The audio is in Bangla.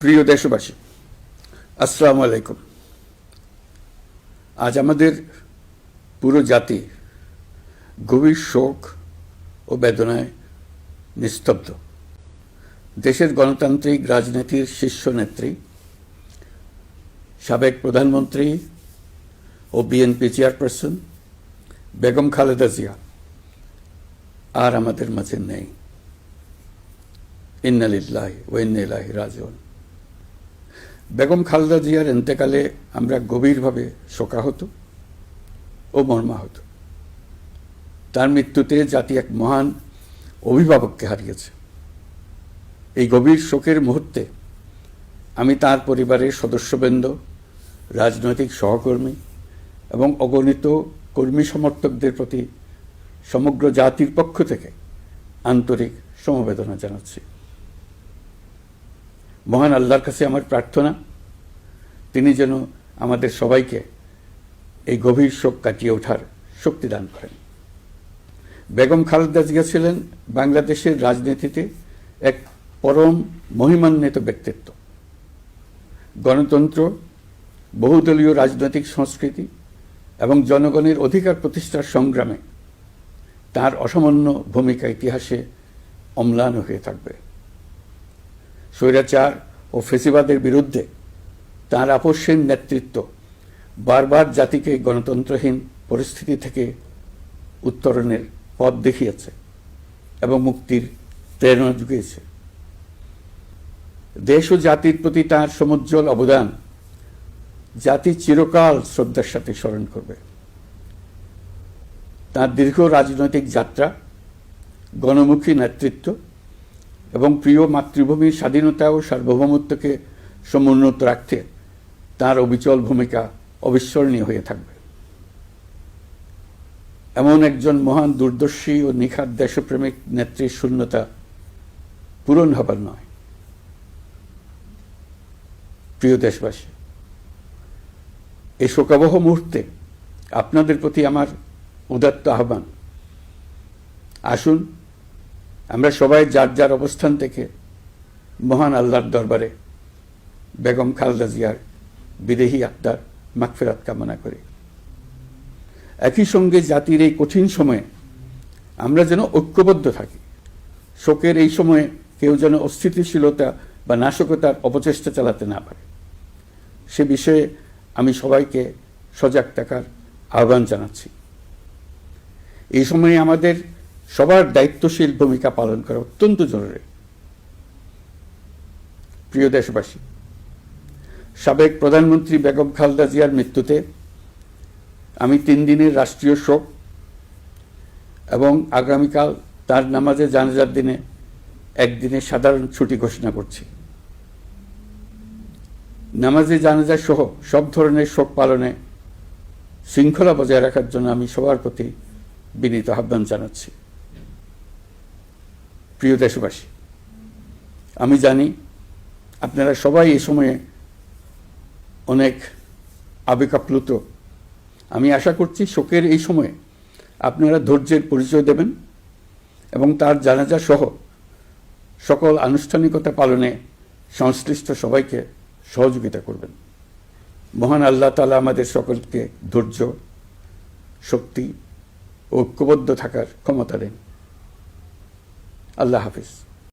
প্রিয় দেশবাসী, আসসালামু আলাইকুম। আজ আমাদের পুরো জাতি গভীর শোক ও বেদনায় নিস্তব্ধ। দেশের গণতান্ত্রিক রাজনীতির শীর্ষ নেত্রী, সাবেক প্রধানমন্ত্রী ও বিএনপি চেয়ারপারসন বেগম খালেদা জিয়া আর আমাদের মাঝে নেই। ইন্না লিল্লাহি ওয়া ইন্না ইলাইহি রাজিউন। বেগম খালেদা জিয়ার ইন্তেকালে আমরা গভীরভাবে শোকাহত ও মর্মাহত। তার মৃত্যুতে জাতি এক মহান অভিভাবককে হারিয়েছে। এই গভীর শোকের মুহূর্তে আমি তার পরিবারের সদস্যবৃন্দ, রাজনৈতিক সহকর্মী এবং অগণিত কর্মী সমর্থকদের প্রতি সমগ্র জাতির পক্ষ থেকে আন্তরিক সমবেদনা জানাচ্ছি। মহান আল্লাহর কাছে আমার প্রার্থনা, তিনি যেন আমাদের সবাইকে এই গভীর শোক কাটিয়ে ওঠার শক্তি দান করেন। বেগম খালেদা জিয়া ছিলেন বাংলাদেশের রাজনীতিতে এক পরম মহিমান্বিত ব্যক্তিত্ব। গণতন্ত্র, বহুদলীয় রাজনৈতিক সংস্কৃতি এবং জনগণের অধিকার প্রতিষ্ঠার সংগ্রামে তার অসামান্য ভূমিকা ইতিহাসে অম্লান হয়ে থাকবে। স্বৈরাচার ও ফেসিবাদের বিরুদ্ধে তাঁর আপসহীন নেতৃত্ব বারবার জাতিকে গণতন্ত্রহীন পরিস্থিতি থেকে উত্তরণের পথ দেখিয়েছে এবং মুক্তির প্রেরণা জুগিয়েছে। দেশ ও জাতির প্রতি তাঁর সমুজ্জ্বল অবদান জাতি চিরকাল শ্রদ্ধার সাথে স্মরণ করবে। তাঁর দীর্ঘ রাজনৈতিক যাত্রা, গণমুখী নেতৃত্ব এবং প্রিয় মাতৃভূমির স্বাধীনতা ও সার্বভৌমত্বকে সমুন্নত রাখতে তাঁর অবিচল ভূমিকা অবিস্মরণীয় হয়ে থাকবে। এমন একজন মহান দূরদর্শী ও নিখাদ দেশপ্রেমিক নেত্রীর শূন্যতা পূরণ হবার নয়। প্রিয় দেশবাসী, এই শোকাবহ মুহূর্তে আপনাদের প্রতি আমার উদাত্ত আহ্বান, আসুন আমরা সবাই যার যার অবস্থান থেকে মহান আল্লাহর দরবারে বেগম খালেদা জিয়ার বিদেহী আত্মার মাগফিরাত কামনা করি। একই সঙ্গে জাতির এই কঠিন সময়ে আমরা যেন ঐক্যবদ্ধ থাকি। শোকের এই সময়ে কেউ যেন অস্থিতিশীলতা বা নাশকতার অপচেষ্টা চালাতে না পারে, সে বিষয়ে আমি সবাইকে সজাগ থাকার আহ্বান জানাচ্ছি। এই সময়ে আমাদের সবার দায়িত্বশীল ভূমিকা পালন করা অত্যন্ত জরুরি। প্রিয় দেশবাসী, সাবেক প্রধানমন্ত্রী বেগম খালেদা জিয়ার মৃত্যুতে আমি 3 দিনের রাষ্ট্রীয় শোক এবং আগামীকাল তার নামাজে জানাজার দিনে একদিনের সাধারণ ছুটি ঘোষণা করছি। নামাজে জানাজা সহ সব ধরনের শোক পালনে শৃঙ্খলা বজায় রাখার জন্য আমি সবার প্রতি বিনীত আহ্বান জানাচ্ছি। প্রিয় দেশবাসী, আমি জানি আপনারা সবাই এই সময়ে অনেক আবেগাপ্লুত। আমি আশা করছি শোকের এই সময়ে আপনারা ধৈর্যের পরিচয় দেবেন এবং তার জানাজা সহ সকল আনুষ্ঠানিকতা পালনে সংশ্লিষ্ট সবাইকে সহযোগিতা করবেন। মহান আল্লাহ তাআলা আমাদের সকলকে ধৈর্য, শক্তি ও ঐক্যবদ্ধ থাকার ক্ষমতা দেন। আল্লাহ হাফিজ।